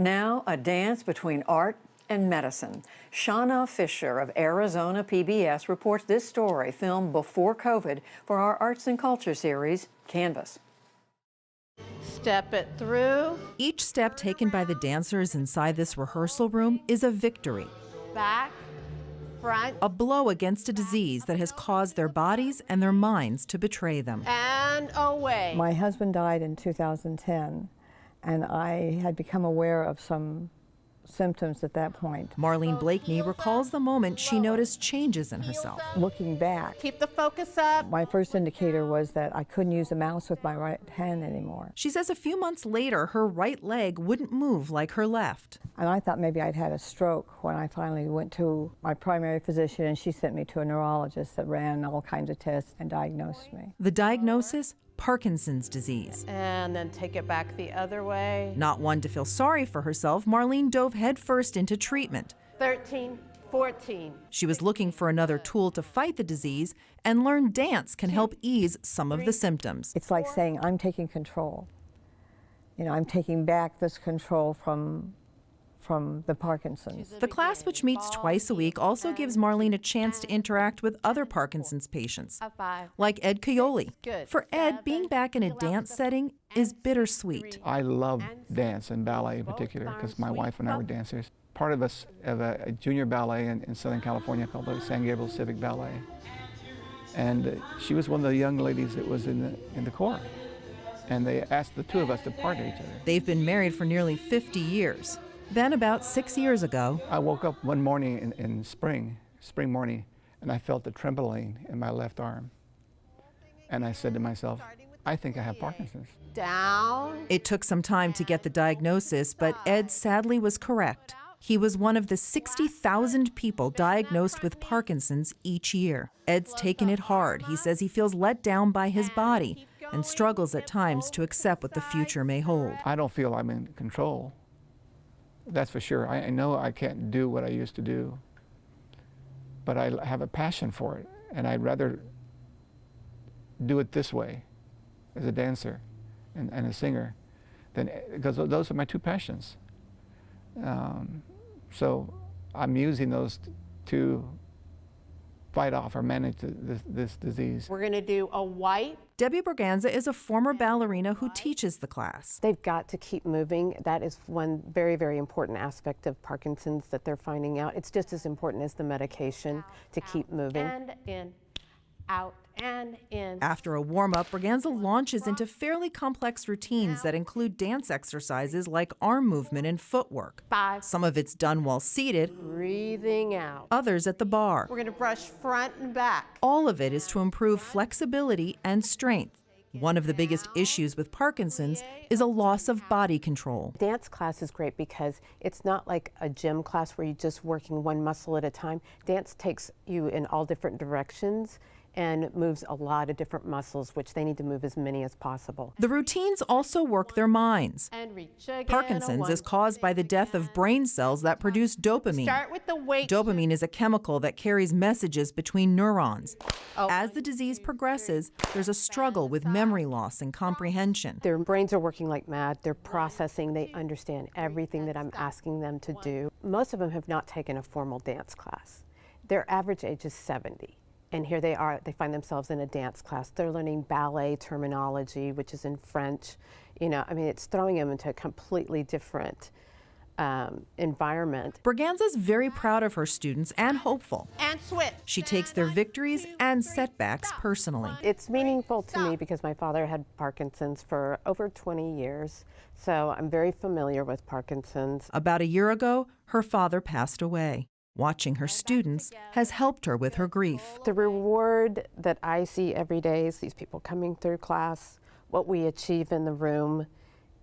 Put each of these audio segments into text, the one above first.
Now, a dance between art and medicine. Shauna Fisher of Arizona PBS reports this story filmed before COVID for our Arts and Culture series, Canvas. Step it through. Each step taken by the dancers inside this rehearsal room is a victory. Back, front, A blow against a disease that has caused their bodies and their minds to betray them. and away. My husband died in 2010, and I had become aware of some symptoms at that point. Marlene Blakeney recalls the moment she noticed changes in herself. Looking back, Keep the focus up. my first indicator was that I couldn't use a mouse with my right hand anymore. She says a few months later, her right leg wouldn't move like her left. And I thought maybe I'd had a stroke when I finally went to my primary physician, and she sent me to a neurologist that ran all kinds of tests and diagnosed me. The diagnosis? Parkinson's disease. And then take it back the other way. Not one to feel sorry for herself, Marlene dove headfirst into treatment. 13, 14. She was looking for another tool to fight the disease and learned dance can help ease some of the symptoms. It's like saying, I'm taking control. You know, I'm taking back this control from the Parkinson's. The class, which meets twice a week, also gives Marlene a chance to interact with other Parkinson's patients, High five. like Ed Coyoli. Good. For Ed, being back in a dance setting is bittersweet. I love dance and ballet in particular because my wife and I were dancers. Part of us have a junior ballet in Southern California called the San Gabriel Civic Ballet. And she was one of the young ladies that was in the corps. And they asked the two of us to partner each other. They've been married for nearly 50 years. Then, about 6 years ago, I woke up one morning in spring morning, and I felt a trembling in my left arm. And I said to myself, I think I have Parkinson's. Down. it took some time to get the diagnosis, but Ed sadly was correct. He was one of the 60,000 people diagnosed with Parkinson's each year. Ed's taken it hard. He says he feels let down by his body and struggles at times to accept what the future may hold. I don't feel I'm in control. That's for sure. I know I can't do what I used to do, but I have a passion for it, and I'd rather do it this way as a dancer and a singer, because those are my two passions. So I'm using those to fight off or manage this disease. We're going to do a white. Debbie Berganza is a former ballerina who teaches the class. They've got to keep moving. That is one very, very important aspect of Parkinson's that they're finding out. It's just as important as the medication to keep moving. And in. Out and in. After a warm-up, Berganza launches into fairly complex routines that include dance exercises like arm movement and footwork. 5. Some of it's done while seated, Breathing out. others at the bar. We're going to brush front and back. All of it is to improve flexibility and strength. One of the biggest issues with Parkinson's is a loss of body control. Dance class is great because it's not like a gym class where you're just working one muscle at a time. Dance takes you in all different directions and moves a lot of different muscles, which they need to move as many as possible. The routines also work their minds. And reach again. Parkinson's is caused by the death of brain cells that produce dopamine. Start with the weight. Dopamine is a chemical that carries messages between neurons. As the disease progresses, there's a struggle with memory loss and comprehension. Their brains are working like mad. They're processing. They understand everything that I'm asking them to do. Most of them have not taken a formal dance class. Their average age is 70. And here they are, they find themselves in a dance class. They're learning ballet terminology, which is in French. You know, I mean, it's throwing them into a completely different environment. Berganza's very proud of her students and hopeful. And switch. She takes their victories and setbacks personally. It's meaningful to me because my father had Parkinson's for over 20 years, so I'm very familiar with Parkinson's. About a year ago, her father passed away. Watching her students has helped her with her grief. The reward that I see every day is these people coming through class. What we achieve in the room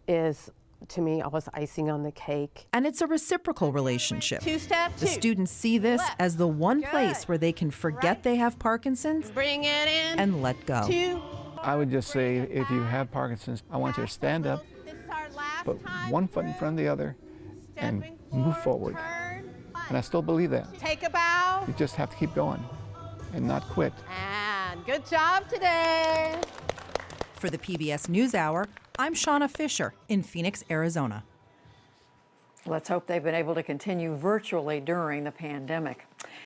is, to me, always icing on the cake. And it's a reciprocal relationship. Two-step, The students see this as the one place where they can forget they have Parkinson's Bring it in. and let go. 2. I would just say, if you have Parkinson's, I want you to stand up, This is our last put time. one foot in front of the other, and Stepping move forward. Turn. And I still believe that. Take a bow. You just have to keep going and not quit. And good job today. For the PBS NewsHour, I'm Shauna Fisher in Phoenix, Arizona. Let's hope they've been able to continue virtually during the pandemic.